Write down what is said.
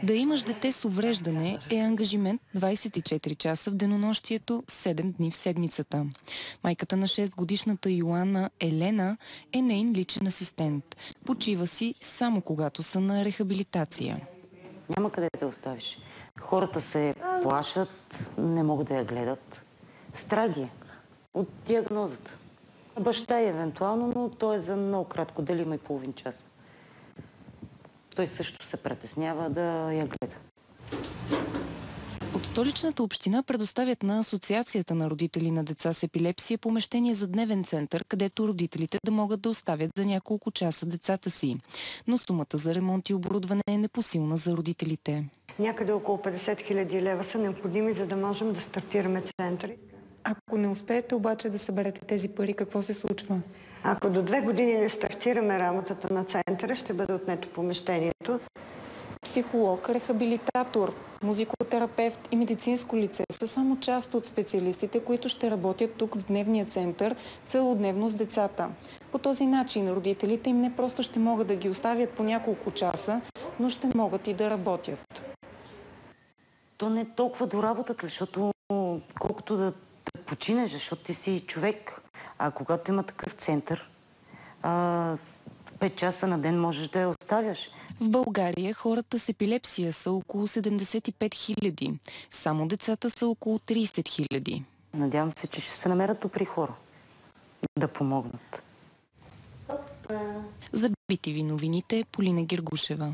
Да имаш дете с увреждане е ангажимент 24 часа в денонощието, 7 дни в седмицата. Майката на 6-годишната Йоанна Елена е нейн личен асистент. Почива си само когато са на рехабилитация. Няма къде да оставиш. Хората се плашат, не могат да я гледат. Страги от диагнозата. Баща е евентуално, но той е за много кратко, дали има и половин час. Той също се притеснява да я гледа. От Столичната община предоставят на Асоциацията на родители на деца с епилепсия помещение за дневен център, където родителите да могат да оставят за няколко часа децата си. Но сумата за ремонт и оборудване е непосилна за родителите. Някъде около 50 000 лева са необходими, за да можем да стартираме центъри. Ако не успеете обаче да съберете тези пари, какво се случва? Ако до 2 години не стартираме работата на центъра, ще бъде отнето помещението. Психолог, рехабилитатор, музикотерапевт и медицинско лице са само част от специалистите, които ще работят тук в дневния център целодневно с децата. По този начин родителите им не просто ще могат да ги оставят по няколко часа, но ще могат и да работят. То не е толкова до работата, защото колкото да починеш, защото ти си човек. А когато има такъв център, 5 часа на ден можеш да я оставяш. В България хората с епилепсия са около 75 000. Само децата са около 30 000. Надявам се, че ще се намерят добри хора да помогнат. За BTV новините, Полина Гергушева.